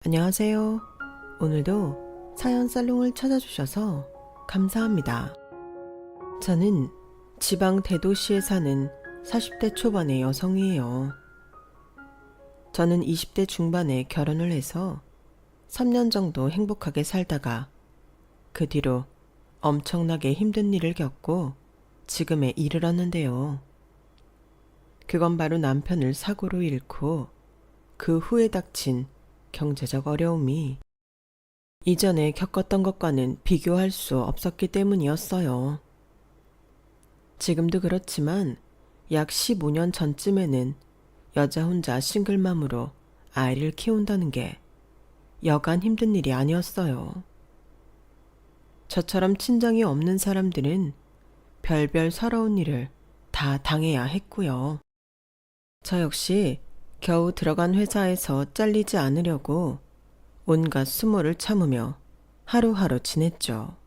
안녕하세요. 오늘도 사연 살롱을 찾아주셔서 감사합니다. 저는 지방 대도시에 사는 40대 초반의 여성이에요. 저는 20대 중반에 결혼을 해서 3년 정도 행복하게 살다가 그 뒤로 엄청나게 힘든 일을 겪고 지금에 이르렀는데요. 그건 바로 남편을 사고로 잃고 그 후에 닥친 경제적 어려움이 이전에 겪었던 것과는 비교할 수 없었기 때문이었어요. 지금도 그렇지만 약 15년 전쯤에는 여자 혼자 싱글맘으로 아이를 키운다는 게 여간 힘든 일이 아니었어요. 저처럼 친정이 없는 사람들은 별별 서러운 일을 다 당해야 했고요. 저 역시 겨우 들어간 회사에서 잘리지 않으려고 온갖 수모를 참으며 하루하루 지냈죠.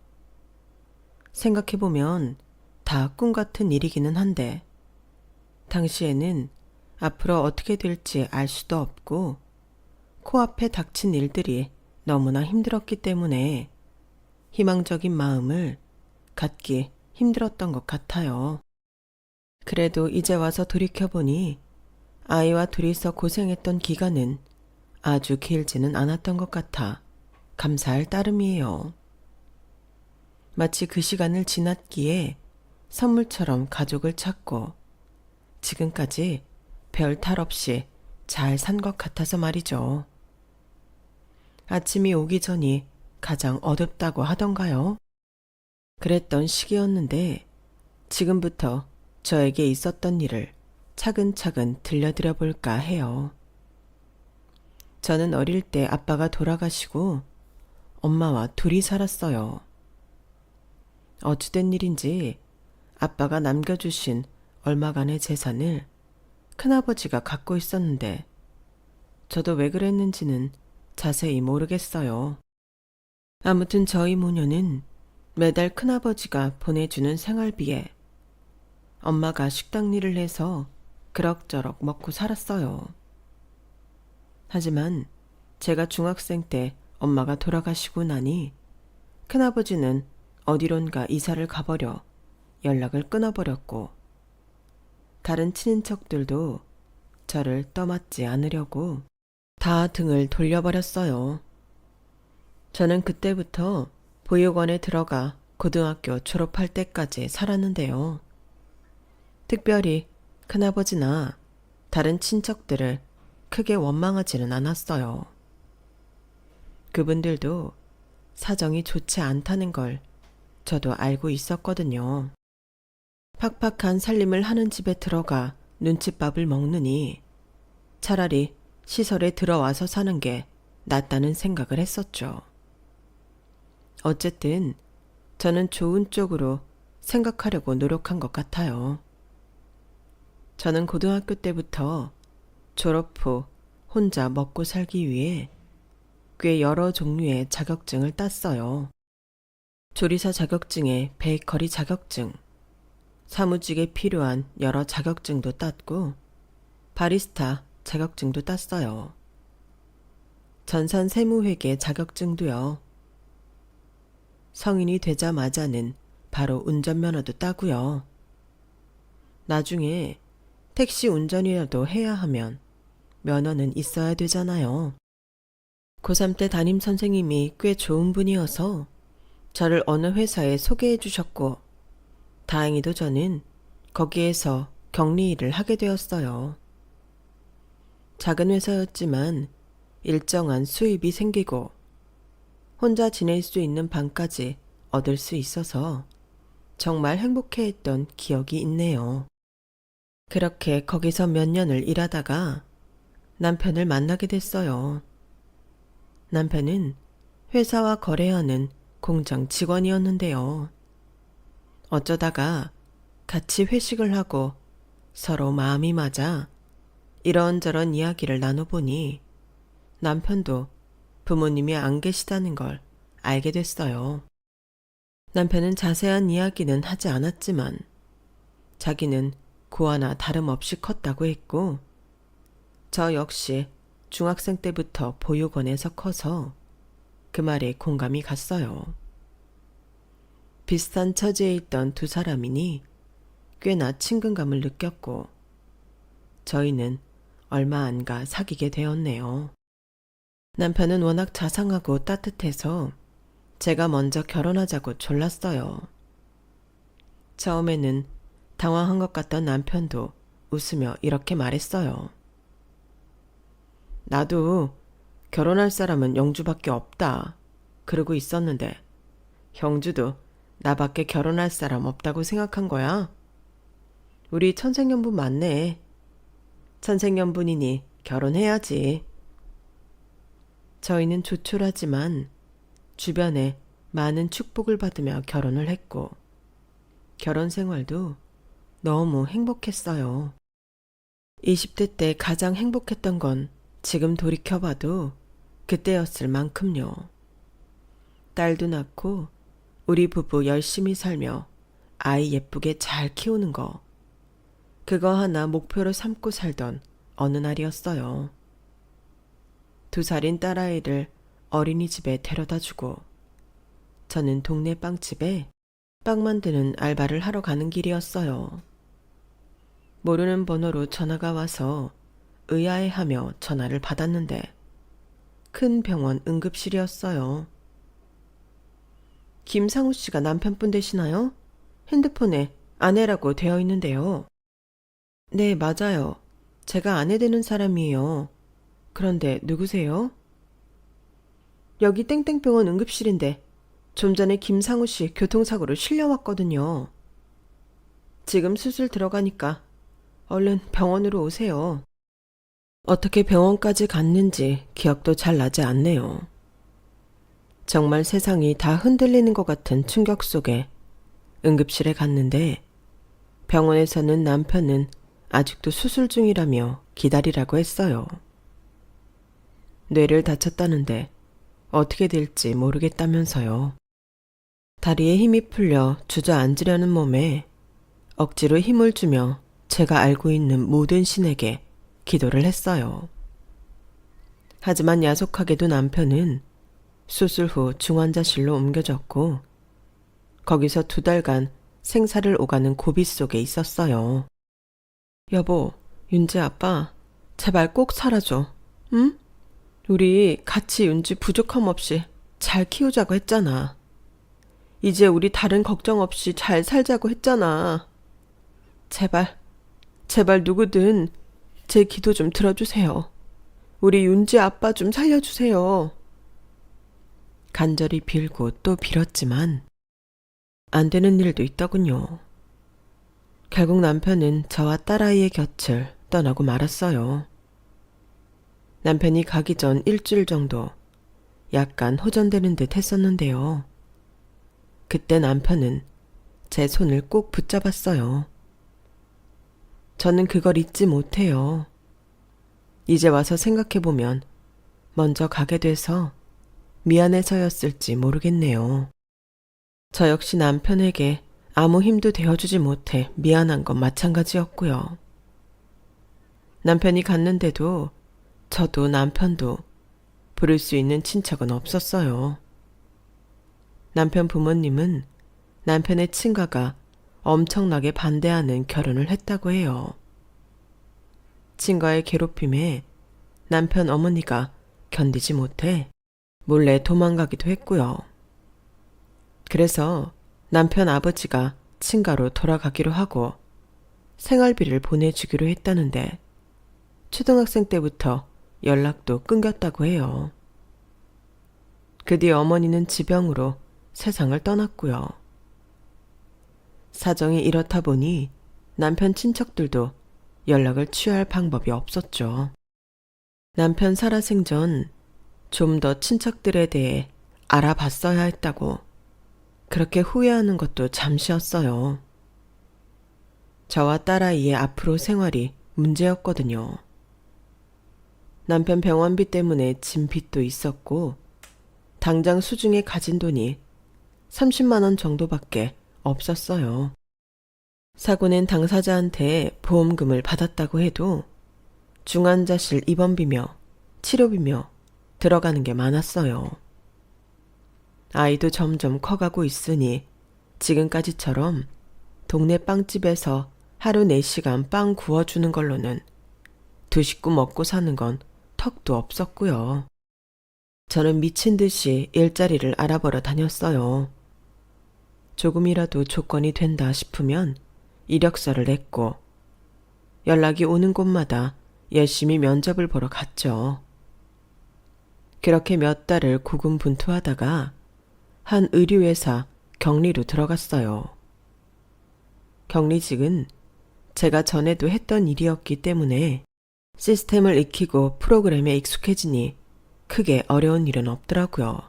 생각해보면 다 꿈 같은 일이기는 한데 당시에는 앞으로 어떻게 될지 알 수도 없고 코앞에 닥친 일들이 너무나 힘들었기 때문에 희망적인 마음을 갖기 힘들었던 것 같아요. 그래도 이제 와서 돌이켜보니 아이와 둘이서 고생했던 기간은 아주 길지는 않았던 것 같아 감사할 따름이에요. 마치 그 시간을 지났기에 선물처럼 가족을 찾고 지금까지 별 탈 없이 잘 산 것 같아서 말이죠. 아침이 오기 전이 가장 어둡다고 하던가요? 그랬던 시기였는데 지금부터 저에게 있었던 일을 차근차근 들려드려 볼까 해요. 저는 어릴 때 아빠가 돌아가시고 엄마와 둘이 살았어요. 어찌된 일인지 아빠가 남겨주신 얼마간의 재산을 큰아버지가 갖고 있었는데 저도 왜 그랬는지는 자세히 모르겠어요. 아무튼 저희 모녀는 매달 큰아버지가 보내주는 생활비에 엄마가 식당 일을 해서 그럭저럭 먹고 살았어요. 하지만 제가 중학생 때 엄마가 돌아가시고 나니 큰아버지는 어디론가 이사를 가버려 연락을 끊어버렸고 다른 친인척들도 저를 떠맡지 않으려고 다 등을 돌려버렸어요. 저는 그때부터 보육원에 들어가 고등학교 졸업할 때까지 살았는데요. 특별히 큰아버지나 다른 친척들을 크게 원망하지는 않았어요. 그분들도 사정이 좋지 않다는 걸 저도 알고 있었거든요. 팍팍한 살림을 하는 집에 들어가 눈칫밥을 먹느니 차라리 시설에 들어와서 사는 게 낫다는 생각을 했었죠. 어쨌든 저는 좋은 쪽으로 생각하려고 노력한 것 같아요. 저는 고등학교 때부터 졸업 후 혼자 먹고 살기 위해 꽤 여러 종류의 자격증을 땄어요. 조리사 자격증에 베이커리 자격증, 사무직에 필요한 여러 자격증도 땄고 바리스타 자격증도 땄어요. 전산 세무회계 자격증도요. 성인이 되자마자는 바로 운전면허도 따고요. 나중에 택시 운전이라도 해야 하면 면허는 있어야 되잖아요. 고3 때 담임 선생님이 꽤 좋은 분이어서 저를 어느 회사에 소개해 주셨고 다행히도 저는 거기에서 격리 일을 하게 되었어요. 작은 회사였지만 일정한 수입이 생기고 혼자 지낼 수 있는 방까지 얻을 수 있어서 정말 행복해했던 기억이 있네요. 그렇게 거기서 몇 년을 일하다가 남편을 만나게 됐어요. 남편은 회사와 거래하는 공장 직원이었는데요. 어쩌다가 같이 회식을 하고 서로 마음이 맞아 이런저런 이야기를 나눠보니 남편도 부모님이 안 계시다는 걸 알게 됐어요. 남편은 자세한 이야기는 하지 않았지만 자기는 고아나 다름없이 컸다고 했고 저 역시 중학생 때부터 보육원에서 커서 그 말에 공감이 갔어요. 비슷한 처지에 있던 두 사람이니 꽤나 친근감을 느꼈고 저희는 얼마 안 가 사귀게 되었네요. 남편은 워낙 자상하고 따뜻해서 제가 먼저 결혼하자고 졸랐어요. 처음에는 당황한 것 같던 남편도 웃으며 이렇게 말했어요. 나도 결혼할 사람은 영주밖에 없다. 그러고 있었는데 형주도 나밖에 결혼할 사람 없다고 생각한 거야? 우리 천생연분 맞네. 천생연분이니 결혼해야지. 저희는 조촐하지만 주변에 많은 축복을 받으며 결혼을 했고 결혼 생활도 너무 행복했어요. 20대 때 가장 행복했던 건 지금 돌이켜봐도 그때였을 만큼요. 딸도 낳고 우리 부부 열심히 살며 아이 예쁘게 잘 키우는 거. 그거 하나 목표로 삼고 살던 어느 날이었어요. 2살인 딸아이를 어린이집에 데려다주고 저는 동네 빵집에 빵 만드는 알바를 하러 가는 길이었어요. 모르는 번호로 전화가 와서 의아해하며 전화를 받았는데 큰 병원 응급실이었어요. 김상우 씨가 남편분 되시나요? 핸드폰에 아내라고 되어 있는데요. 네, 맞아요. 제가 아내 되는 사람이에요. 그런데 누구세요? 여기 땡땡병원 응급실인데 좀 전에 김상우 씨 교통사고로 실려왔거든요. 지금 수술 들어가니까 얼른 병원으로 오세요. 어떻게 병원까지 갔는지 기억도 잘 나지 않네요. 정말 세상이 다 흔들리는 것 같은 충격 속에 응급실에 갔는데 병원에서는 남편은 아직도 수술 중이라며 기다리라고 했어요. 뇌를 다쳤다는데 어떻게 될지 모르겠다면서요. 다리에 힘이 풀려 주저앉으려는 몸에 억지로 힘을 주며 제가 알고 있는 모든 신에게 기도를 했어요. 하지만 야속하게도 남편은 수술 후 중환자실로 옮겨졌고 거기서 2달간 생사를 오가는 고비 속에 있었어요. 여보, 윤지 아빠, 제발 꼭 살아줘. 응? 우리 같이 윤지 부족함 없이 잘 키우자고 했잖아. 이제 우리 다른 걱정 없이 잘 살자고 했잖아. 제발 누구든 제 기도 좀 들어주세요. 우리 윤지 아빠 좀 살려주세요. 간절히 빌고 또 빌었지만 안 되는 일도 있더군요. 결국 남편은 저와 딸아이의 곁을 떠나고 말았어요. 남편이 가기 전 일주일 정도 약간 호전되는 듯 했었는데요. 그때 남편은 제 손을 꼭 붙잡았어요. 저는 그걸 잊지 못해요. 이제 와서 생각해보면 먼저 가게 돼서 미안해서였을지 모르겠네요. 저 역시 남편에게 아무 힘도 되어주지 못해 미안한 건 마찬가지였고요. 남편이 갔는데도 저도 남편도 부를 수 있는 친척은 없었어요. 남편 부모님은 남편의 친가가 엄청나게 반대하는 결혼을 했다고 해요. 친가의 괴롭힘에 남편 어머니가 견디지 못해 몰래 도망가기도 했고요. 그래서 남편 아버지가 친가로 돌아가기로 하고 생활비를 보내주기로 했다는데 초등학생 때부터 연락도 끊겼다고 해요. 그 뒤 어머니는 지병으로 세상을 떠났고요. 사정이 이렇다 보니 남편 친척들도 연락을 취할 방법이 없었죠. 남편 살아생전 좀 더 친척들에 대해 알아봤어야 했다고 그렇게 후회하는 것도 잠시였어요. 저와 딸아이의 앞으로 생활이 문제였거든요. 남편 병원비 때문에 진 빚도 있었고 당장 수중에 가진 돈이 30만 원 정도밖에 없었어요. 사고 낸 당사자한테 보험금을 받았다고 해도 중환자실 입원비며 치료비며 들어가는 게 많았어요. 아이도 점점 커가고 있으니 지금까지처럼 동네 빵집에서 하루 4시간 빵 구워주는 걸로는 두 식구 먹고 사는 건 턱도 없었고요. 저는 미친 듯이 일자리를 알아보러 다녔어요. 조금이라도 조건이 된다 싶으면 이력서를 냈고 연락이 오는 곳마다 열심히 면접을 보러 갔죠. 그렇게 몇 달을 고군분투하다가 한 의류회사 격리로 들어갔어요. 격리직은 제가 전에도 했던 일이었기 때문에 시스템을 익히고 프로그램에 익숙해지니 크게 어려운 일은 없더라고요.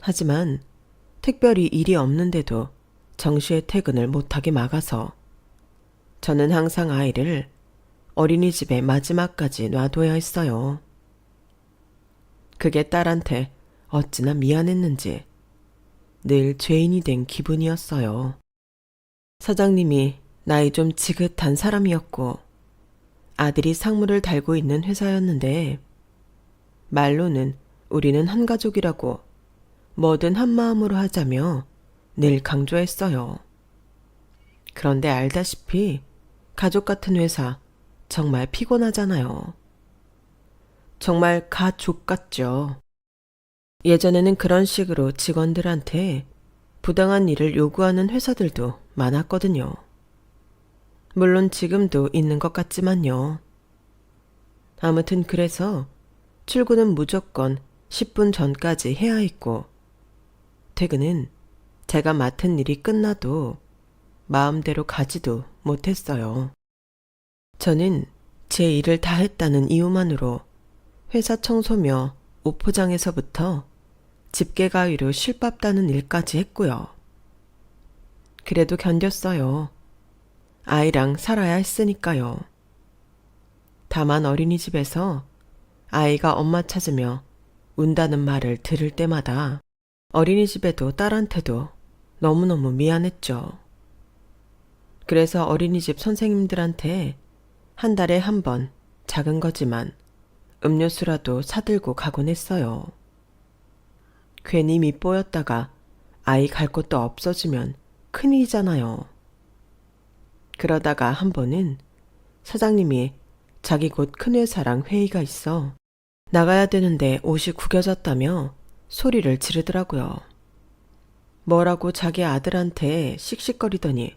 하지만 특별히 일이 없는데도 정시에 퇴근을 못하게 막아서 저는 항상 아이를 어린이집에 마지막까지 놔둬야 했어요. 그게 딸한테 어찌나 미안했는지 늘 죄인이 된 기분이었어요. 사장님이 나이 좀 지긋한 사람이었고 아들이 상무를 달고 있는 회사였는데 말로는 우리는 한 가족이라고 뭐든 한 마음으로 하자며 늘 강조했어요. 그런데 알다시피 가족 같은 회사 정말 피곤하잖아요. 정말 가족 같죠. 예전에는 그런 식으로 직원들한테 부당한 일을 요구하는 회사들도 많았거든요. 물론 지금도 있는 것 같지만요. 아무튼 그래서 출근은 무조건 10분 전까지 해야 했고 퇴근은 제가 맡은 일이 끝나도 마음대로 가지도 못했어요. 저는 제 일을 다 했다는 이유만으로 회사 청소며 옷 포장에서부터 집게 가위로 실밥 따는 일까지 했고요. 그래도 견뎠어요. 아이랑 살아야 했으니까요. 다만 어린이집에서 아이가 엄마 찾으며 운다는 말을 들을 때마다 어린이집에도 딸한테도 너무너무 미안했죠. 그래서 어린이집 선생님들한테 한 달에 한 번 작은 거지만 음료수라도 사들고 가곤 했어요. 괜히 밉보였다가 아이 갈 곳도 없어지면 큰일이잖아요. 그러다가 한 번은 사장님이 자기 곧 큰 회사랑 회의가 있어 나가야 되는데 옷이 구겨졌다며 소리를 지르더라고요. 뭐라고 자기 아들한테 씩씩거리더니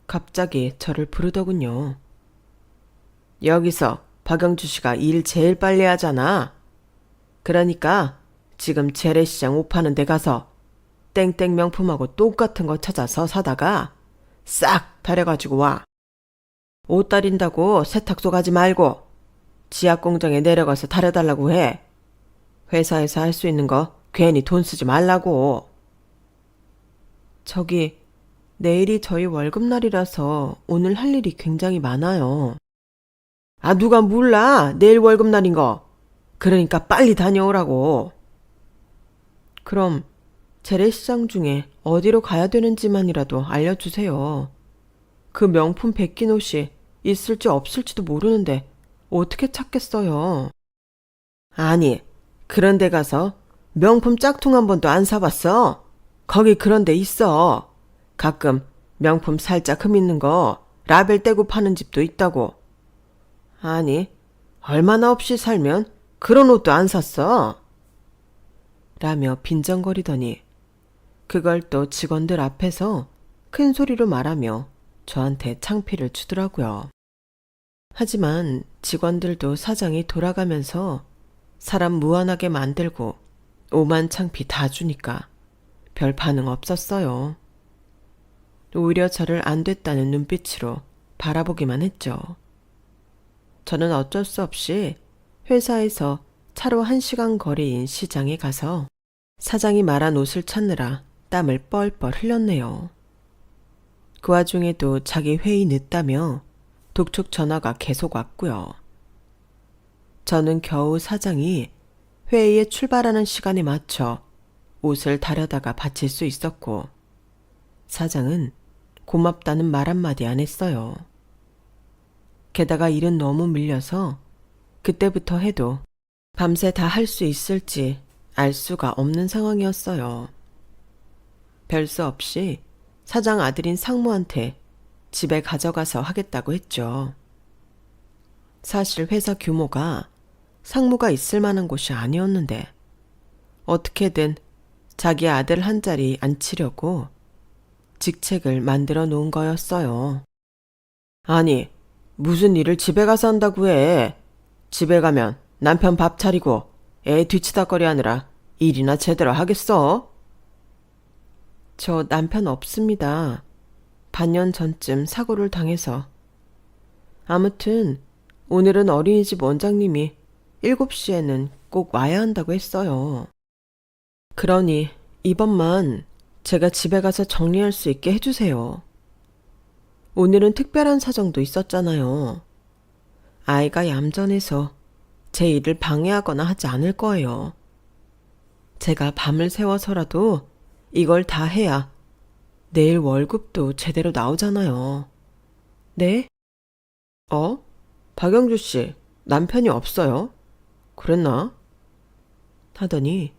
갑자기 저를 부르더군요. 여기서 박영주 씨가 일 제일 빨리 하잖아. 그러니까 지금 재래시장 옷 파는 데 가서 땡땡 명품하고 똑같은 거 찾아서 사다가 싹 다려가지고 와. 옷 다린다고 세탁소 가지 말고 지하 공장에 내려가서 다려달라고 해. 회사에서 할 수 있는 거 괜히 돈 쓰지 말라고. 저기 내일이 저희 월급날이라서 오늘 할 일이 굉장히 많아요. 아, 누가 몰라. 내일 월급날인 거. 그러니까 빨리 다녀오라고. 그럼 재래시장 중에 어디로 가야 되는지만이라도 알려주세요. 그 명품 베낀 옷이 있을지 없을지도 모르는데 어떻게 찾겠어요. 아니, 그런 데 가서 명품 짝퉁 한 번도 안 사봤어? 거기 그런 데 있어. 가끔 명품 살짝 흠 있는 거 라벨 떼고 파는 집도 있다고. 아니, 얼마나 없이 살면 그런 옷도 안 샀어? 라며 빈정거리더니 그걸 또 직원들 앞에서 큰 소리로 말하며 저한테 창피를 주더라고요. 하지만 직원들도 사장이 돌아가면서 사람 무안하게 만들고 오만 창피 다 주니까 별 반응 없었어요. 오히려 저를 안 됐다는 눈빛으로 바라보기만 했죠. 저는 어쩔 수 없이 회사에서 차로 1시간 거리인 시장에 가서 사장이 말한 옷을 찾느라 땀을 뻘뻘 흘렸네요. 그 와중에도 자기 회의 늦다며 독촉 전화가 계속 왔고요. 저는 겨우 사장이 회의에 출발하는 시간에 맞춰 옷을 다려다가 바칠 수 있었고 사장은 고맙다는 말 한마디 안 했어요. 게다가 일은 너무 밀려서 그때부터 해도 밤새 다 할 수 있을지 알 수가 없는 상황이었어요. 별 수 없이 사장 아들인 상무한테 집에 가져가서 하겠다고 했죠. 사실 회사 규모가 상무가 있을 만한 곳이 아니었는데 어떻게든 자기 아들 한 자리 앉히려고 직책을 만들어 놓은 거였어요. 아니, 무슨 일을 집에 가서 한다고 해. 집에 가면 남편 밥 차리고 애 뒤치다거리 하느라 일이나 제대로 하겠어? 저 남편 없습니다. 반년 전쯤 사고를 당해서. 아무튼 오늘은 어린이집 원장님이 7시에는 꼭 와야 한다고 했어요. 그러니 이번만 제가 집에 가서 정리할 수 있게 해주세요. 오늘은 특별한 사정도 있었잖아요. 아이가 얌전해서 제 일을 방해하거나 하지 않을 거예요. 제가 밤을 새워서라도 이걸 다 해야 내일 월급도 제대로 나오잖아요. 네? 박영주 씨, 남편이 없어요? 그랬나? 하더니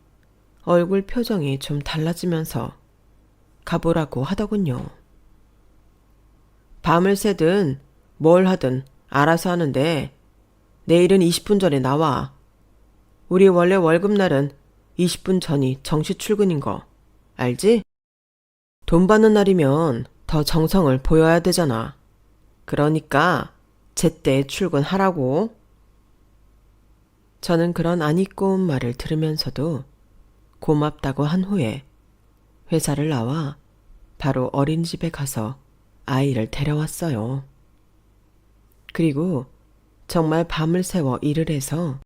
얼굴 표정이 좀 달라지면서 가보라고 하더군요. 밤을 새든 뭘 하든 알아서 하는데 내일은 20분 전에 나와. 우리 원래 월급날은 20분 전이 정시 출근인 거 알지? 돈 받는 날이면 더 정성을 보여야 되잖아. 그러니까 제때 출근하라고. 저는 그런 아니꼬운 말을 들으면서도 고맙다고 한 후에 회사를 나와 바로 어린이집에 가서 아이를 데려왔어요. 그리고 정말 밤을 새워 일을 해서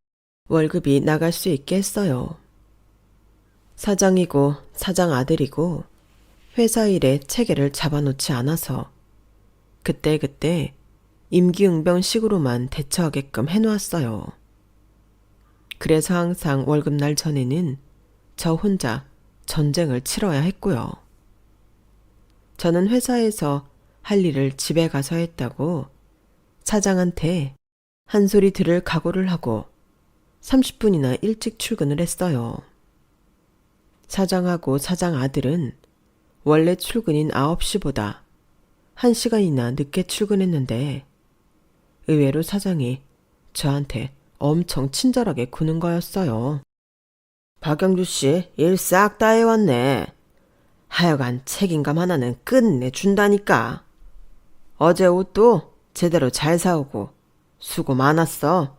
월급이 나갈 수 있게 했어요. 사장이고 사장 아들이고 회사 일에 체계를 잡아놓지 않아서 그때그때 임기응변식으로만 대처하게끔 해놓았어요. 그래서 항상 월급날 전에는 저 혼자 전쟁을 치러야 했고요. 저는 회사에서 할 일을 집에 가서 했다고 사장한테 한 소리 들을 각오를 하고 30분이나 일찍 출근을 했어요. 사장하고 사장 아들은 원래 출근인 9시보다 1시간이나 늦게 출근했는데 의외로 사장이 저한테 엄청 친절하게 구는 거였어요. 박영주 씨, 일 싹 다 해왔네. 하여간 책임감 하나는 끝내준다니까. 어제 옷도 제대로 잘 사오고 수고 많았어.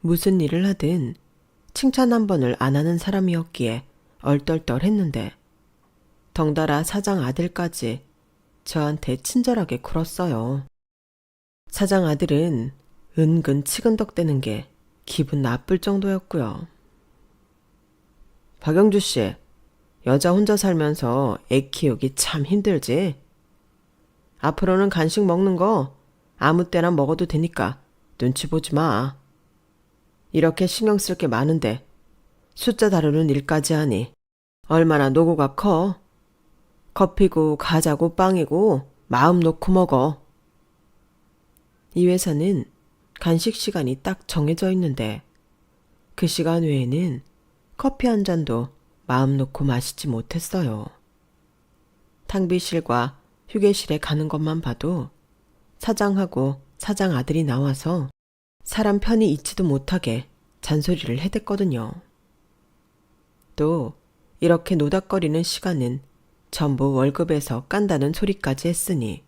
무슨 일을 하든 칭찬 한 번을 안 하는 사람이었기에 얼떨떨했는데 덩달아 사장 아들까지 저한테 친절하게 굴었어요. 사장 아들은 은근 치근덕대는 게 기분 나쁠 정도였고요. 박영주 씨, 여자 혼자 살면서 애 키우기 참 힘들지? 앞으로는 간식 먹는 거 아무 때나 먹어도 되니까 눈치 보지 마. 이렇게 신경 쓸 게 많은데 숫자 다루는 일까지 하니 얼마나 노고가 커. 커피고 과자고 빵이고 마음 놓고 먹어. 이 회사는 간식 시간이 딱 정해져 있는데 그 시간 외에는 커피 한 잔도 마음 놓고 마시지 못했어요. 탕비실과 휴게실에 가는 것만 봐도 사장하고 사장 아들이 나와서 사람 편히 있지도 못하게 잔소리를 해댔거든요. 또 이렇게 노닥거리는 시간은 전부 월급에서 깐다는 소리까지 했으니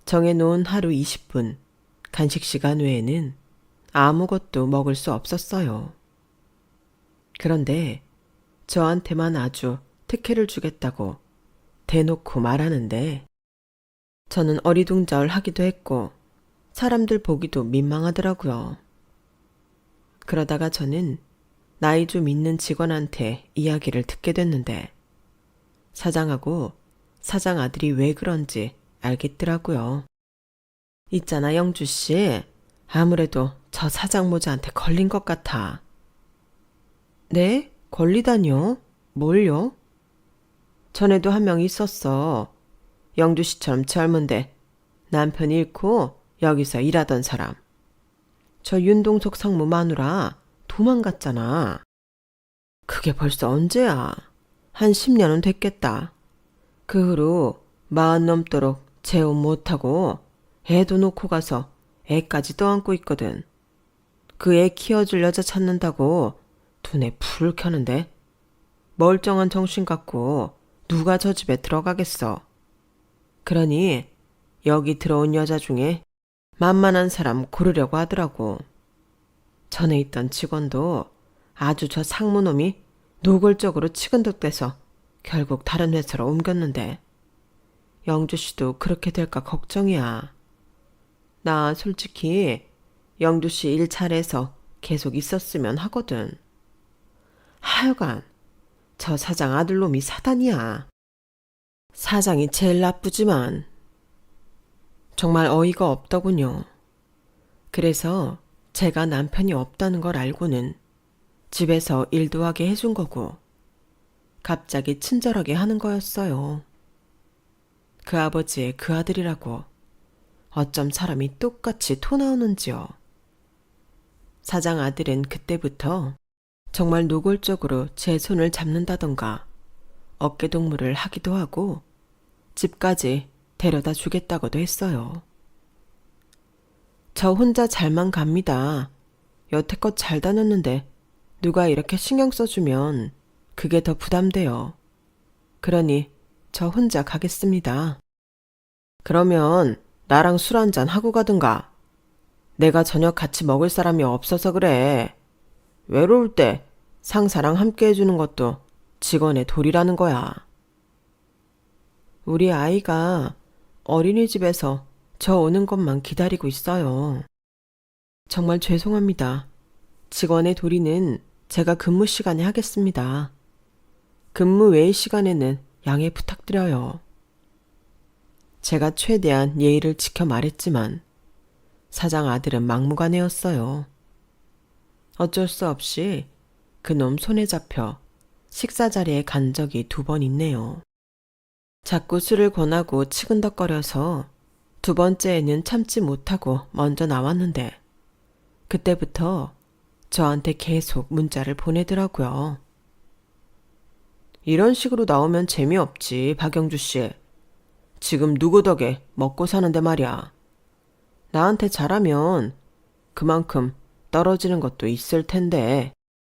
정해놓은 하루 20분 간식 시간 외에는 아무것도 먹을 수 없었어요. 그런데 저한테만 아주 특혜를 주겠다고 대놓고 말하는데 저는 어리둥절하기도 했고 사람들 보기도 민망하더라고요. 그러다가 저는 나이 좀 있는 직원한테 이야기를 듣게 됐는데 사장하고 사장 아들이 왜 그런지 알겠더라고요. 있잖아 영주 씨, 아무래도 저 사장 모자한테 걸린 것 같아. 네? 걸리다뇨? 뭘요? 전에도 한 명 있었어. 영주 씨처럼 젊은데 남편 잃고 여기서 일하던 사람. 저 윤동석 상무 마누라 도망갔잖아. 그게 벌써 언제야? 한 10년은 됐겠다. 그 후로 40 넘도록 재혼 못하고 애도 놓고 가서 애까지 떠안고 있거든. 그 애 키워줄 여자 찾는다고 두뇌 불을 켜는데 멀쩡한 정신 갖고 누가 저 집에 들어가겠어. 그러니 여기 들어온 여자 중에 만만한 사람 고르려고 하더라고. 전에 있던 직원도 아주 저 상무놈이 노골적으로 치근덕대서 결국 다른 회사로 옮겼는데 영주 씨도 그렇게 될까 걱정이야. 나 솔직히 영주 씨 일 잘해서 계속 있었으면 하거든. 하여간 저 사장 아들놈이 사단이야. 사장이 제일 나쁘지만 정말 어이가 없더군요. 그래서 제가 남편이 없다는 걸 알고는 집에서 일도 하게 해준 거고 갑자기 친절하게 하는 거였어요. 그 아버지의 그 아들이라고 어쩜 사람이 똑같이 토 나오는지요. 사장 아들은 그때부터 정말 노골적으로 제 손을 잡는다던가 어깨동무를 하기도 하고 집까지 데려다 주겠다고도 했어요. 저 혼자 잘만 갑니다. 여태껏 잘 다녔는데 누가 이렇게 신경 써주면 그게 더 부담돼요. 그러니 저 혼자 가겠습니다. 그러면 나랑 술 한잔 하고 가든가. 내가 저녁 같이 먹을 사람이 없어서 그래. 외로울 때 상사랑 함께 해주는 것도 직원의 도리라는 거야. 우리 아이가 어린이집에서 저 오는 것만 기다리고 있어요. 정말 죄송합니다. 직원의 도리는 제가 근무 시간에 하겠습니다. 근무 외의 시간에는 양해 부탁드려요. 제가 최대한 예의를 지켜 말했지만 사장 아들은 막무가내였어요. 어쩔 수 없이 그놈 손에 잡혀 식사 자리에 간 적이 2번 있네요. 자꾸 술을 권하고 치근덕거려서 2번째에는 참지 못하고 먼저 나왔는데 그때부터 저한테 계속 문자를 보내더라고요. 이런 식으로 나오면 재미없지, 박영주 씨. 지금 누구 덕에 먹고 사는데 말이야. 나한테 잘하면 그만큼 떨어지는 것도 있을 텐데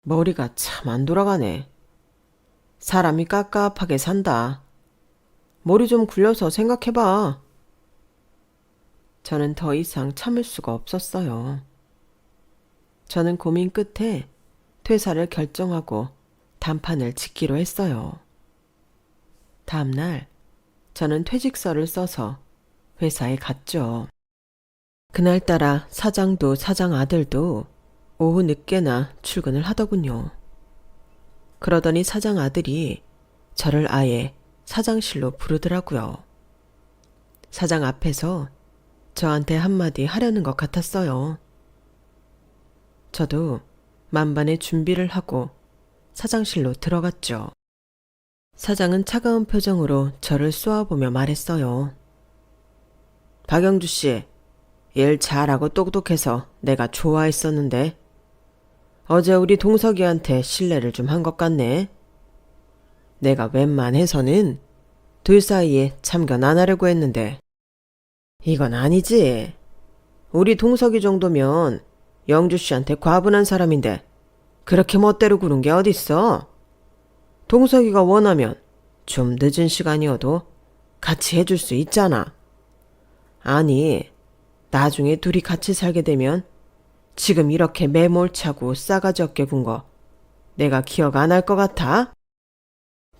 머리가 참 안 돌아가네. 사람이 깝깝하게 산다. 머리 좀 굴려서 생각해봐. 저는 더 이상 참을 수가 없었어요. 저는 고민 끝에 퇴사를 결정하고 단판을 짓기로 했어요. 다음 날 저는 퇴직서를 써서 회사에 갔죠. 그날따라 사장도 사장 아들도 오후 늦게나 출근을 하더군요. 그러더니 사장 아들이 저를 아예 사장실로 부르더라고요. 사장 앞에서 저한테 한마디 하려는 것 같았어요. 저도 만반의 준비를 하고 사장실로 들어갔죠. 사장은 차가운 표정으로 저를 쏘아보며 말했어요. 박영주 씨, 일 잘하고 똑똑해서 내가 좋아했었는데 어제 우리 동석이한테 신뢰를 좀 한 것 같네. 내가 웬만해서는 둘 사이에 참견 안 하려고 했는데 이건 아니지. 우리 동석이 정도면 영주 씨한테 과분한 사람인데 그렇게 멋대로 구는 게 어딨어. 동석이가 원하면 좀 늦은 시간이어도 같이 해줄 수 있잖아. 아니, 나중에 둘이 같이 살게 되면 지금 이렇게 매몰차고 싸가지 없게 군 거 내가 기억 안 할 것 같아?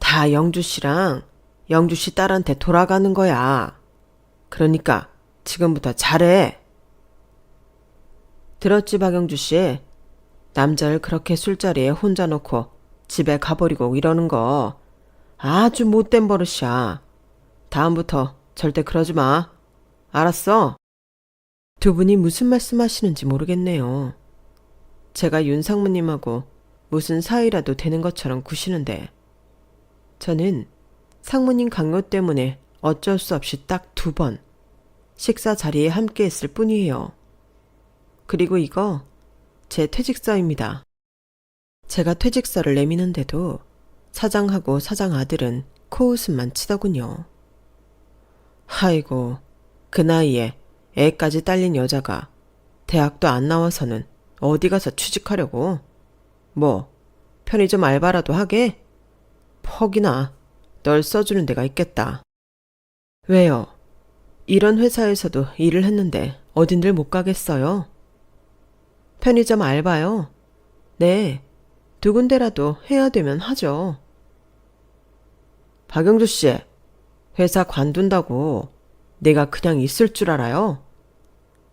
다 영주 씨랑 영주 씨 딸한테 돌아가는 거야. 그러니까 지금부터 잘해. 들었지, 박영주 씨? 남자를 그렇게 술자리에 혼자 놓고 집에 가버리고 이러는 거 아주 못된 버릇이야. 다음부터 절대 그러지 마. 알았어? 두 분이 무슨 말씀하시는지 모르겠네요. 제가 윤 상무님하고 무슨 사이라도 되는 것처럼 구시는데 저는 상무님 강요 때문에 어쩔 수 없이 딱 2번 식사 자리에 함께 했을 뿐이에요. 그리고 이거 제 퇴직서입니다. 제가 퇴직서를 내미는데도 사장하고 사장 아들은 코웃음만 치더군요. 아이고, 그 나이에 애까지 딸린 여자가 대학도 안 나와서는 어디 가서 취직하려고? 뭐, 편의점 알바라도 하게? 퍽이나 널 써주는 데가 있겠다. 왜요? 이런 회사에서도 일을 했는데 어딘들 못 가겠어요? 편의점 알바요? 네, 두 군데라도 해야 되면 하죠. 박영주 씨, 회사 관둔다고 내가 그냥 있을 줄 알아요?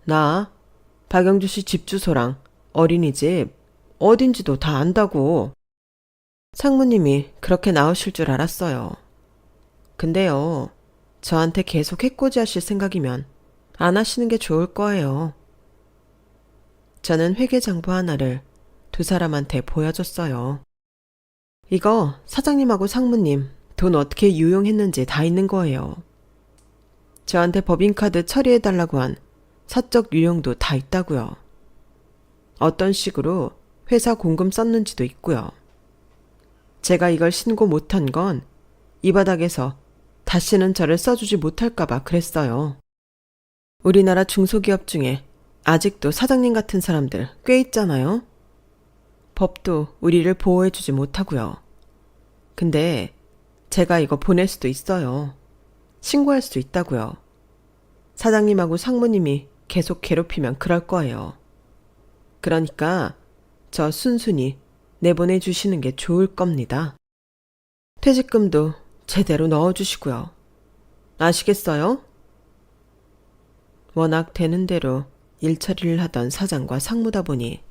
나 박영주 씨 집 주소랑 어린이집 어딘지도 다 안다고. 상무님이 그렇게 나오실 줄 알았어요. 근데요, 저한테 계속 해코지 하실 생각이면 안 하시는 게 좋을 거예요. 저는 회계장부 하나를 두 사람한테 보여줬어요. 이거 사장님하고 상무님 돈 어떻게 유용했는지 다 있는 거예요. 저한테 법인카드 처리해달라고 한 사적 유형도 다 있다고요. 어떤 식으로 회사 공금 썼는지도 있고요. 제가 이걸 신고 못한 건 이 바닥에서 다시는 저를 써주지 못할까봐 그랬어요. 우리나라 중소기업 중에 아직도 사장님 같은 사람들 꽤 있잖아요. 법도 우리를 보호해주지 못하고요. 근데 제가 이거 보낼 수도 있어요. 신고할 수도 있다고요. 사장님하고 상무님이 계속 괴롭히면 그럴 거예요. 그러니까 저 순순히 내보내주시는 게 좋을 겁니다. 퇴직금도 제대로 넣어주시고요. 아시겠어요? 워낙 되는 대로 일 처리를 하던 사장과 상무다 보니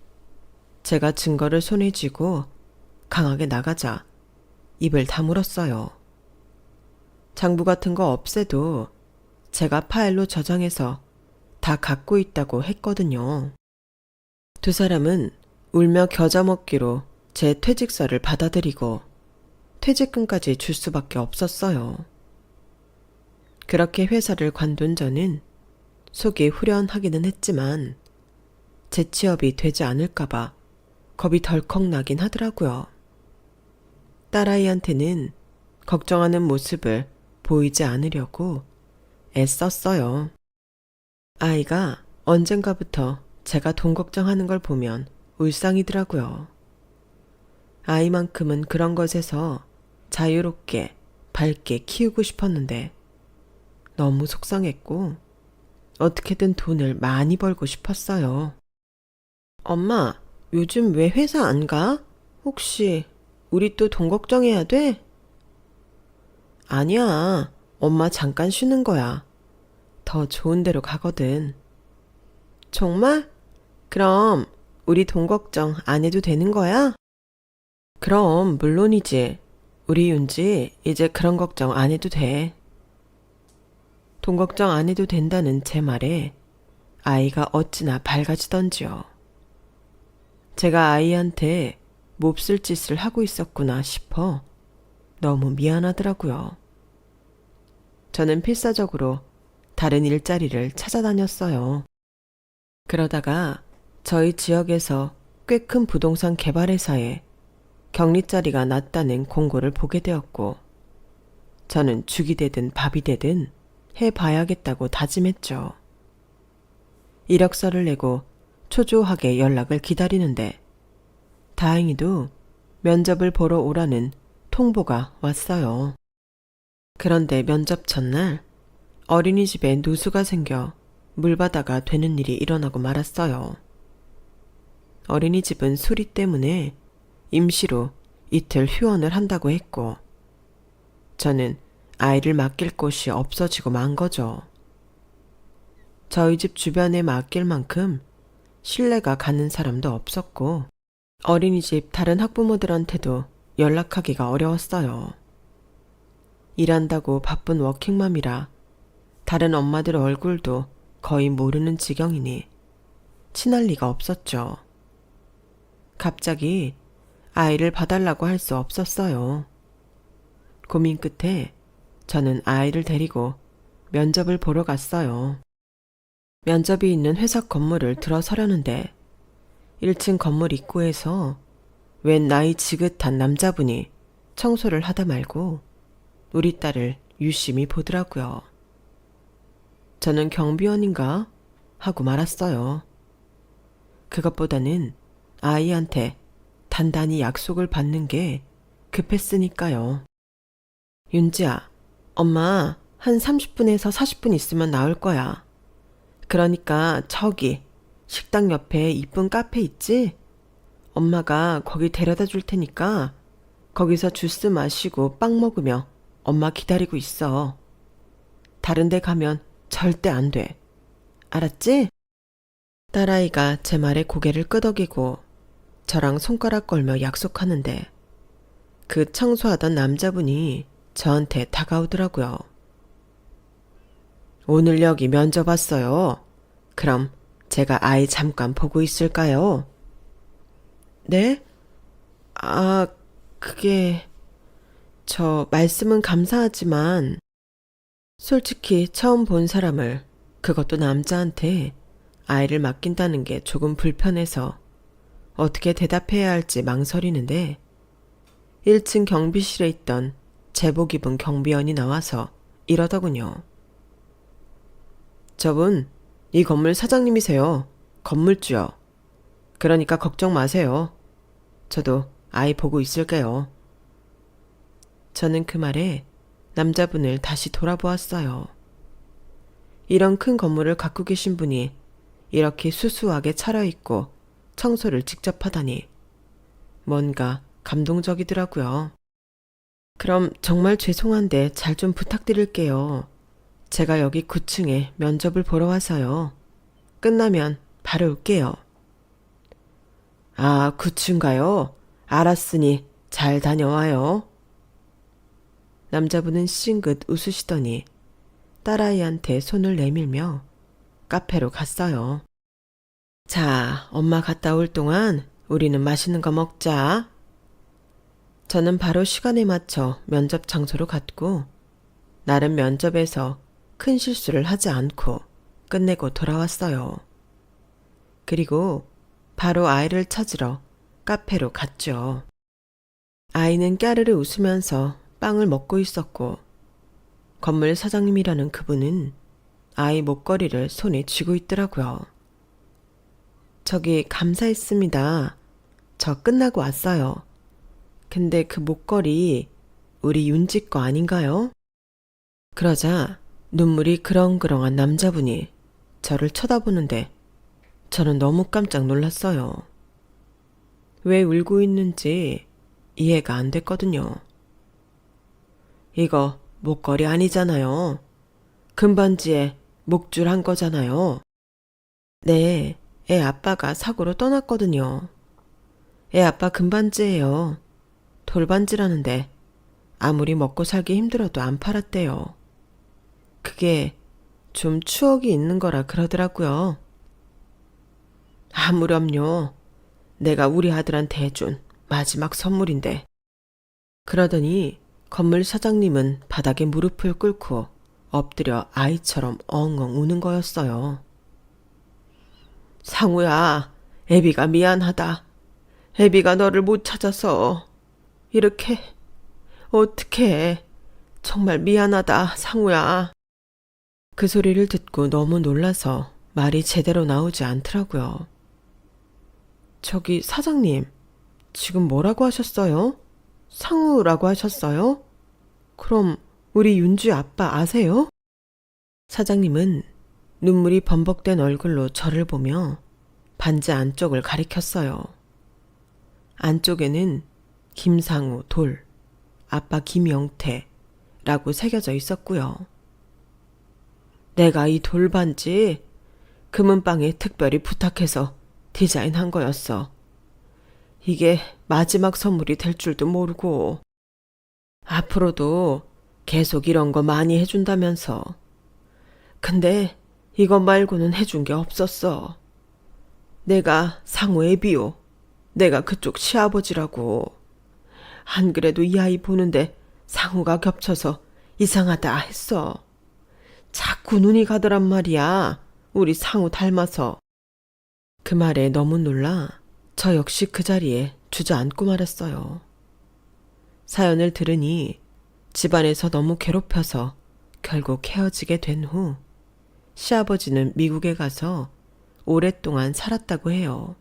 제가 증거를 손에 쥐고 강하게 나가자 입을 다물었어요. 장부 같은 거 없애도 제가 파일로 저장해서 다 갖고 있다고 했거든요. 두 사람은 울며 겨자 먹기로 제 퇴직서를 받아들이고 퇴직금까지 줄 수밖에 없었어요. 그렇게 회사를 관둔 저는 속이 후련하기는 했지만 재취업이 되지 않을까봐 겁이 덜컥 나긴 하더라고요. 딸아이한테는 걱정하는 모습을 보이지 않으려고 애썼어요. 아이가 언젠가부터 제가 돈 걱정하는 걸 보면 울상이더라고요. 아이만큼은 그런 것에서 자유롭게 밝게 키우고 싶었는데 너무 속상했고 어떻게든 돈을 많이 벌고 싶었어요. 엄마, 요즘 왜 회사 안 가? 혹시 우리 또 돈 걱정해야 돼? 아니야, 엄마 잠깐 쉬는 거야. 더 좋은 데로 가거든. 정말? 그럼 우리 돈 걱정 안 해도 되는 거야? 그럼 물론이지. 우리 윤지 이제 그런 걱정 안 해도 돼. 돈 걱정 안 해도 된다는 제 말에 아이가 어찌나 밝아지던지요. 제가 아이한테 몹쓸 짓을 하고 있었구나 싶어 너무 미안하더라고요. 저는 필사적으로 다른 일자리를 찾아다녔어요. 그러다가 저희 지역에서 꽤 큰 부동산 개발회사에 격리 자리가 났다는 공고를 보게 되었고 저는 죽이 되든 밥이 되든 해봐야겠다고 다짐했죠. 이력서를 내고 초조하게 연락을 기다리는데 다행히도 면접을 보러 오라는 통보가 왔어요. 그런데 면접 전날 어린이집에 누수가 생겨 물바다가 되는 일이 일어나고 말았어요. 어린이집은 수리 때문에 임시로 이틀 휴원을 한다고 했고 저는 아이를 맡길 곳이 없어지고 만 거죠. 저희 집 주변에 맡길 만큼 신뢰가 가는 사람도 없었고 어린이집 다른 학부모들한테도 연락하기가 어려웠어요. 일한다고 바쁜 워킹맘이라 다른 엄마들 얼굴도 거의 모르는 지경이니 친할 리가 없었죠. 갑자기 아이를 봐달라고 할 수 없었어요. 고민 끝에 저는 아이를 데리고 면접을 보러 갔어요. 면접이 있는 회사 건물을 들어서려는데 1층 건물 입구에서 웬 나이 지긋한 남자분이 청소를 하다 말고 우리 딸을 유심히 보더라고요. 저는 경비원인가 하고 말았어요. 그것보다는 아이한테 단단히 약속을 받는 게 급했으니까요. 윤지야, 엄마 한 30분에서 40분 있으면 나올 거야. 그러니까 저기 식당 옆에 이쁜 카페 있지? 엄마가 거기 데려다 줄 테니까 거기서 주스 마시고 빵 먹으며 엄마 기다리고 있어. 다른 데 가면 절대 안 돼. 알았지? 딸아이가 제 말에 고개를 끄덕이고 저랑 손가락 걸며 약속하는데 그 청소하던 남자분이 저한테 다가오더라고요. 오늘 여기 면접 왔어요. 그럼 제가 아이 잠깐 보고 있을까요? 네? 아, 그게... 저 말씀은 감사하지만 솔직히 처음 본 사람을, 그것도 남자한테 아이를 맡긴다는 게 조금 불편해서 어떻게 대답해야 할지 망설이는데 1층 경비실에 있던 제복 입은 경비원이 나와서 이러더군요. 저분 이 건물 사장님이세요. 건물주요. 그러니까 걱정 마세요. 저도 아이 보고 있을게요. 저는 그 말에 남자분을 다시 돌아보았어요. 이런 큰 건물을 갖고 계신 분이 이렇게 수수하게 차려입고 청소를 직접 하다니 뭔가 감동적이더라고요. 그럼 정말 죄송한데 잘 좀 부탁드릴게요. 제가 여기 9층에 면접을 보러 와서요. 끝나면 바로 올게요. 아, 9층가요? 알았으니 잘 다녀와요. 남자분은 싱긋 웃으시더니 딸아이한테 손을 내밀며 카페로 갔어요. 자, 엄마 갔다 올 동안 우리는 맛있는 거 먹자. 저는 바로 시간에 맞춰 면접 장소로 갔고 나름 면접에서 큰 실수를 하지 않고 끝내고 돌아왔어요. 그리고 바로 아이를 찾으러 카페로 갔죠. 아이는 까르르 웃으면서 빵을 먹고 있었고 건물 사장님이라는 그분은 아이 목걸이를 손에 쥐고 있더라고요. 저기 감사했습니다. 저 끝나고 왔어요. 근데 그 목걸이 우리 윤지 거 아닌가요? 그러자 눈물이 그렁그렁한 남자분이 저를 쳐다보는데 저는 너무 깜짝 놀랐어요. 왜 울고 있는지 이해가 안 됐거든요. 이거 목걸이 아니잖아요. 금반지에 목줄 한 거잖아요. 네, 애 아빠가 사고로 떠났거든요. 애 아빠 금반지예요. 돌반지라는데 아무리 먹고 살기 힘들어도 안 팔았대요. 그게 좀 추억이 있는 거라 그러더라고요. 아무렴요. 내가 우리 아들한테 해준 마지막 선물인데. 그러더니 건물 사장님은 바닥에 무릎을 꿇고 엎드려 아이처럼 엉엉 우는 거였어요. 상우야, 애비가 미안하다. 애비가 너를 못 찾아서 이렇게 어떡해. 정말 미안하다, 상우야. 그 소리를 듣고 너무 놀라서 말이 제대로 나오지 않더라고요. 저기 사장님, 지금 뭐라고 하셨어요? 상우라고 하셨어요? 그럼 우리 윤주 아빠 아세요? 사장님은 눈물이 범벅된 얼굴로 저를 보며 반지 안쪽을 가리켰어요. 안쪽에는 김상우 돌, 아빠 김영태라고 새겨져 있었고요. 내가 이 돌반지 금은방에 특별히 부탁해서 디자인한 거였어. 이게 마지막 선물이 될 줄도 모르고 앞으로도 계속 이런 거 많이 해준다면서. 근데 이것 말고는 해준 게 없었어. 내가 상우 애비요. 내가 그쪽 시아버지라고. 안 그래도 이 아이 보는데 상우가 겹쳐서 이상하다 했어. 자꾸 눈이 가더란 말이야. 우리 상우 닮아서. 그 말에 너무 놀라 저 역시 그 자리에 주저앉고 말았어요. 사연을 들으니 집안에서 너무 괴롭혀서 결국 헤어지게 된 후 시아버지는 미국에 가서 오랫동안 살았다고 해요.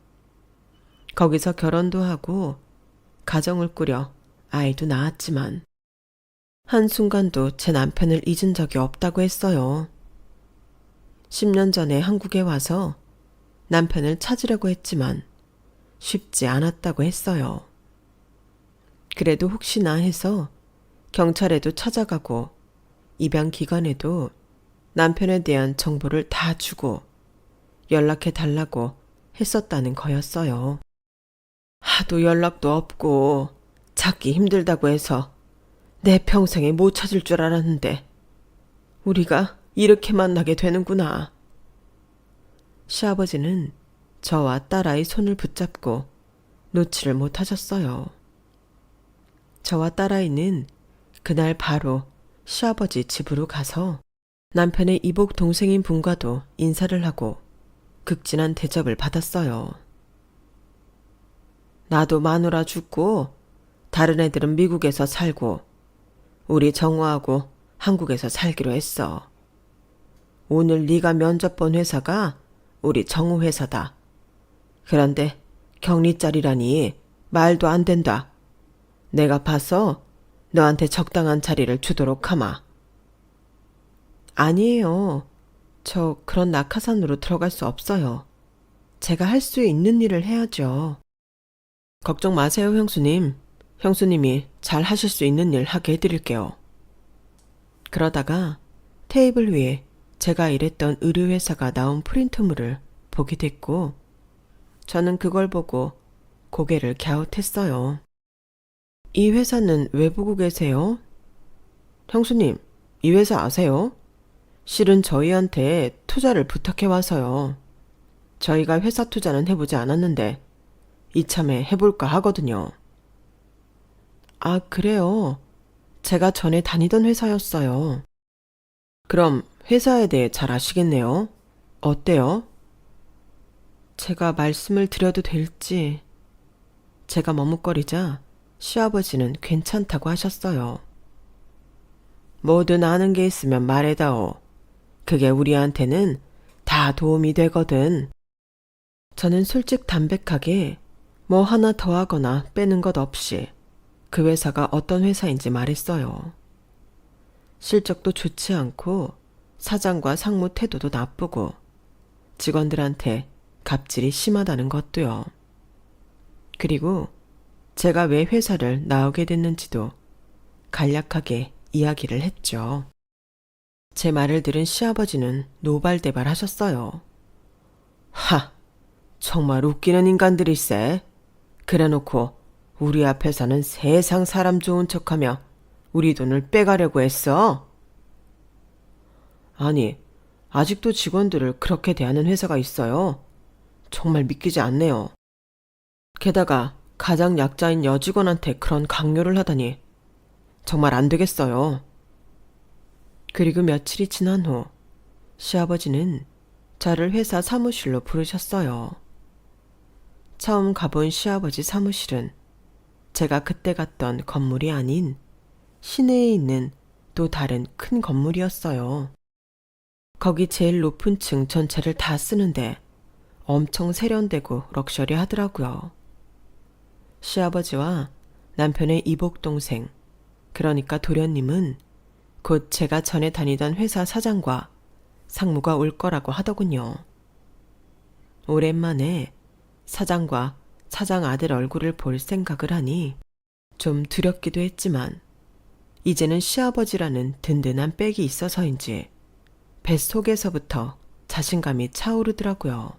거기서 결혼도 하고 가정을 꾸려 아이도 낳았지만 한순간도 제 남편을 잊은 적이 없다고 했어요. 10년 전에 한국에 와서 남편을 찾으려고 했지만 쉽지 않았다고 했어요. 그래도 혹시나 해서 경찰에도 찾아가고 입양 기관에도 남편에 대한 정보를 다 주고 연락해 달라고 했었다는 거였어요. 하도 연락도 없고 찾기 힘들다고 해서 내 평생에 못 찾을 줄 알았는데 우리가 이렇게 만나게 되는구나. 시아버지는 저와 딸아이 손을 붙잡고 놓지를 못하셨어요. 저와 딸아이는 그날 바로 시아버지 집으로 가서 남편의 이복 동생인 분과도 인사를 하고 극진한 대접을 받았어요. 나도 마누라 죽고 다른 애들은 미국에서 살고 우리 정우하고 한국에서 살기로 했어. 오늘 네가 면접 본 회사가 우리 정우 회사다. 그런데 격리자리라니 말도 안 된다. 내가 봐서 너한테 적당한 자리를 주도록 하마. 아니에요. 저 그런 낙하산으로 들어갈 수 없어요. 제가 할 수 있는 일을 해야죠. 걱정 마세요, 형수님. 형수님이 잘 하실 수 있는 일 하게 해드릴게요. 그러다가 테이블 위에 제가 일했던 의류회사가 나온 프린트물을 보게 됐고 저는 그걸 보고 고개를 갸웃했어요. 이 회사는 왜 보고 계세요? 형수님, 이 회사 아세요? 실은 저희한테 투자를 부탁해 와서요. 저희가 회사 투자는 해보지 않았는데 이참에 해볼까 하거든요. 아, 그래요? 제가 전에 다니던 회사였어요. 그럼 회사에 대해 잘 아시겠네요. 어때요? 제가 말씀을 드려도 될지. 제가 머뭇거리자 시아버지는 괜찮다고 하셨어요. 뭐든 아는 게 있으면 말해다오. 그게 우리한테는 다 도움이 되거든. 저는 솔직담백하게 뭐 하나 더하거나 빼는 것 없이 그 회사가 어떤 회사인지 말했어요. 실적도 좋지 않고 사장과 상무 태도도 나쁘고 직원들한테 갑질이 심하다는 것도요. 그리고 제가 왜 회사를 나오게 됐는지도 간략하게 이야기를 했죠. 제 말을 들은 시아버지는 노발대발 하셨어요. 하, 정말 웃기는 인간들일세. 그래놓고 우리 앞에서는 세상 사람 좋은 척하며 우리 돈을 빼가려고 했어. 아니, 아직도 직원들을 그렇게 대하는 회사가 있어요. 정말 믿기지 않네요. 게다가 가장 약자인 여직원한테 그런 강요를 하다니 정말 안 되겠어요. 그리고 며칠이 지난 후 시아버지는 저를 회사 사무실로 부르셨어요. 처음 가본 시아버지 사무실은 제가 그때 갔던 건물이 아닌 시내에 있는 또 다른 큰 건물이었어요. 거기 제일 높은 층 전체를 다 쓰는데 엄청 세련되고 럭셔리하더라고요. 시아버지와 남편의 이복 동생, 그러니까 도련님은 곧 제가 전에 다니던 회사 사장과 상무가 올 거라고 하더군요. 오랜만에 사장과 사장 아들 얼굴을 볼 생각을 하니 좀 두렵기도 했지만 이제는 시아버지라는 든든한 백이 있어서인지 뱃속에서부터 자신감이 차오르더라고요.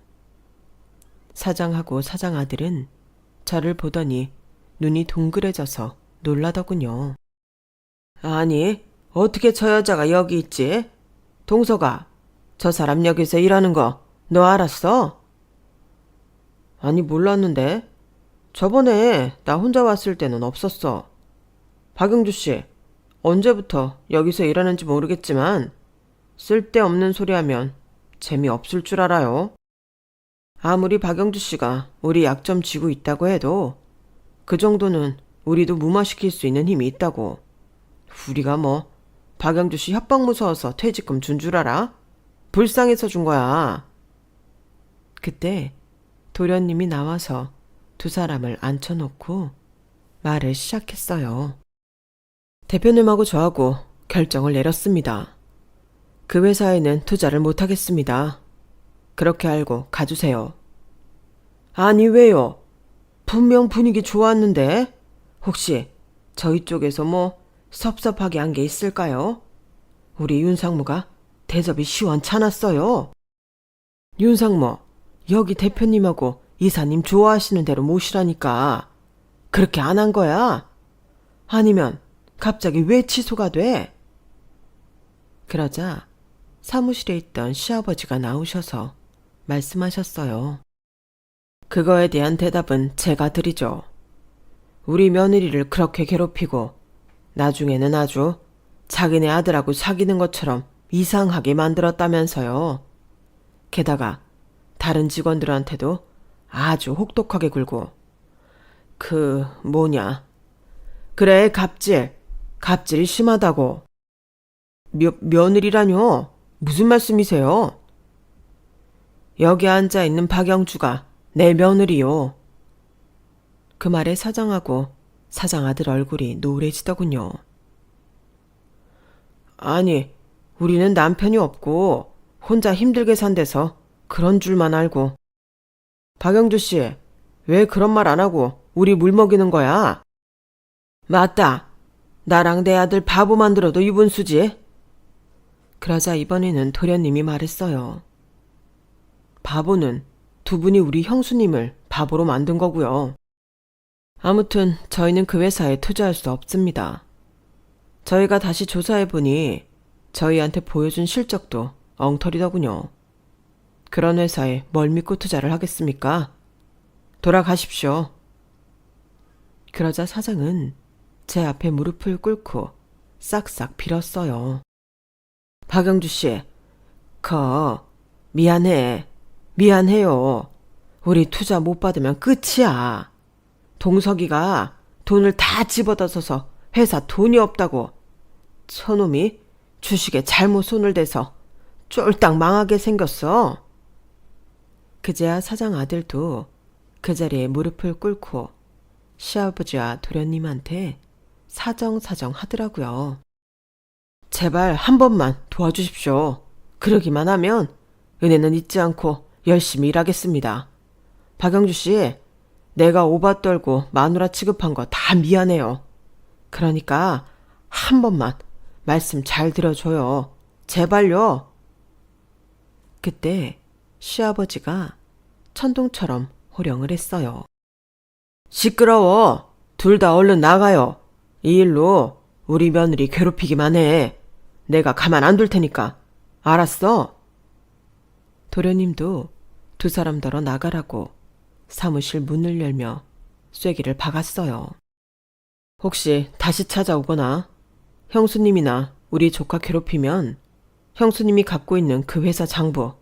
사장하고 사장 아들은 저를 보더니 눈이 동그래져서 놀라더군요. 아니, 어떻게 저 여자가 여기 있지? 동서가, 저 사람 여기서 일하는 거 너 알았어? 아니, 몰랐는데. 저번에 나 혼자 왔을 때는 없었어. 박영주 씨, 언제부터 여기서 일하는지 모르겠지만 쓸데없는 소리 하면 재미없을 줄 알아요. 아무리 박영주 씨가 우리 약점 쥐고 있다고 해도 그 정도는 우리도 무마시킬 수 있는 힘이 있다고. 우리가 뭐 박영주 씨 협박 무서워서 퇴직금 준 줄 알아? 불쌍해서 준 거야. 그때 도련님이 나와서 두 사람을 앉혀놓고 말을 시작했어요. 대표님하고 저하고 결정을 내렸습니다. 그 회사에는 투자를 못하겠습니다. 그렇게 알고 가주세요. 아니 왜요? 분명 분위기 좋았는데 혹시 저희 쪽에서 뭐 섭섭하게 한 게 있을까요? 우리 윤상무가 대접이 시원찮았어요. 윤상무, 여기 대표님하고 이사님 좋아하시는 대로 모시라니까. 그렇게 안 한 거야? 아니면 갑자기 왜 취소가 돼? 그러자 사무실에 있던 시아버지가 나오셔서 말씀하셨어요. 그거에 대한 대답은 제가 드리죠. 우리 며느리를 그렇게 괴롭히고 나중에는 아주 자기네 아들하고 사귀는 것처럼 이상하게 만들었다면서요. 게다가 다른 직원들한테도 아주 혹독하게 굴고 그래 갑질이 심하다고. 며느리라뇨? 무슨 말씀이세요? 여기 앉아있는 박영주가 내 며느리요. 그 말에 사장하고 사장 아들 얼굴이 노래지더군요. 아니, 우리는 남편이 없고 혼자 힘들게 산대서 그런 줄만 알고. 박영주 씨, 왜 그런 말 안 하고 우리 물 먹이는 거야? 맞다. 나랑 내 아들 바보 만들어도 이분수지. 그러자 이번에는 도련님이 말했어요. 바보는 두 분이 우리 형수님을 바보로 만든 거고요. 아무튼 저희는 그 회사에 투자할 수 없습니다. 저희가 다시 조사해보니 저희한테 보여준 실적도 엉터리더군요. 그런 회사에 뭘 믿고 투자를 하겠습니까? 돌아가십시오. 그러자 사장은 제 앞에 무릎을 꿇고 싹싹 빌었어요. 박영주 씨, 미안해요. 우리 투자 못 받으면 끝이야. 동석이가 돈을 다 집어다서서 회사 돈이 없다고. 저놈이 주식에 잘못 손을 대서 쫄딱 망하게 생겼어. 그제야 사장 아들도 그 자리에 무릎을 꿇고 시아버지와 도련님한테 사정사정 하더라고요. 제발 한 번만 도와주십시오. 그러기만 하면 은혜는 잊지 않고 열심히 일하겠습니다. 박영주 씨, 내가 오바 떨고 마누라 취급한 거 다 미안해요. 그러니까 한 번만 말씀 잘 들어줘요. 제발요. 그때 시아버지가 천둥처럼 호령을 했어요. 시끄러워. 둘 다 얼른 나가요. 이 일로 우리 며느리 괴롭히기만 해. 내가 가만 안 둘 테니까. 알았어? 도련님도 두 사람더러 나가라고 사무실 문을 열며 쐐기를 박았어요. 혹시 다시 찾아오거나 형수님이나 우리 조카 괴롭히면 형수님이 갖고 있는 그 회사 장부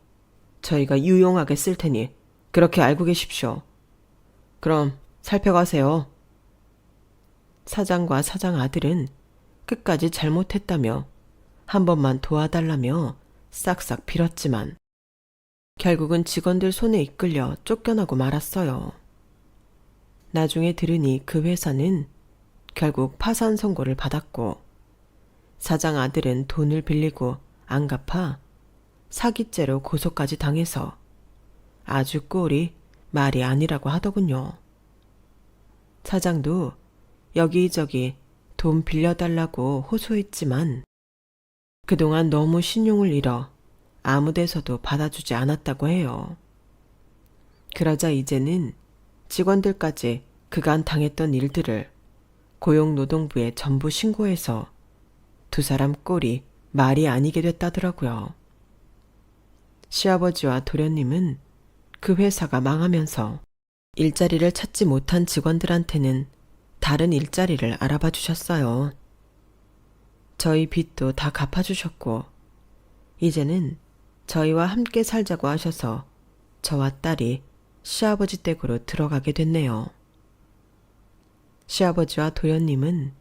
저희가 유용하게 쓸 테니 그렇게 알고 계십시오. 그럼 살펴가세요. 사장과 사장 아들은 끝까지 잘못했다며 한 번만 도와달라며 싹싹 빌었지만 결국은 직원들 손에 이끌려 쫓겨나고 말았어요. 나중에 들으니 그 회사는 결국 파산 선고를 받았고 사장 아들은 돈을 빌리고 안 갚아 사기죄로 고소까지 당해서 아주 꼴이 말이 아니라고 하더군요. 사장도 여기저기 돈 빌려달라고 호소했지만 그동안 너무 신용을 잃어 아무 데서도 받아주지 않았다고 해요. 그러자 이제는 직원들까지 그간 당했던 일들을 고용노동부에 전부 신고해서 두 사람 꼴이 말이 아니게 됐다더라고요. 시아버지와 도련님은 그 회사가 망하면서 일자리를 찾지 못한 직원들한테는 다른 일자리를 알아봐 주셨어요. 저희 빚도 다 갚아주셨고 이제는 저희와 함께 살자고 하셔서 저와 딸이 시아버지 댁으로 들어가게 됐네요. 시아버지와 도련님은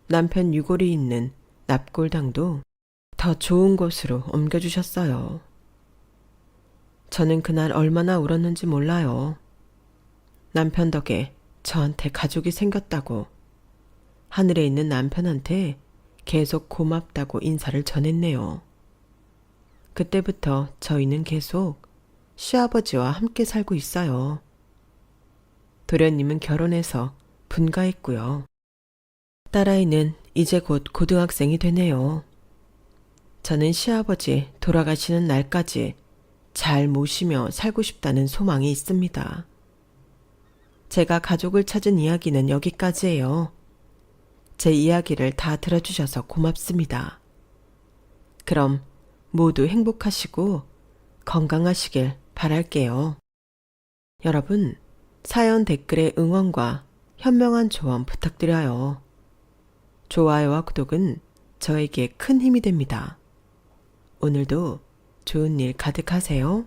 남편 유골이 있는 납골당도 더 좋은 곳으로 옮겨주셨어요. 저는 그날 얼마나 울었는지 몰라요. 남편 덕에 저한테 가족이 생겼다고, 하늘에 있는 남편한테 계속 고맙다고 인사를 전했네요. 그때부터 저희는 계속 시아버지와 함께 살고 있어요. 도련님은 결혼해서 분가했고요. 딸아이는 이제 곧 고등학생이 되네요. 저는 시아버지 돌아가시는 날까지 잘 모시며 살고 싶다는 소망이 있습니다. 제가 가족을 찾은 이야기는 여기까지예요. 제 이야기를 다 들어주셔서 고맙습니다. 그럼 모두 행복하시고 건강하시길 바랄게요. 여러분, 사연 댓글에 응원과 현명한 조언 부탁드려요. 좋아요와 구독은 저에게 큰 힘이 됩니다. 오늘도 좋은 일 가득하세요.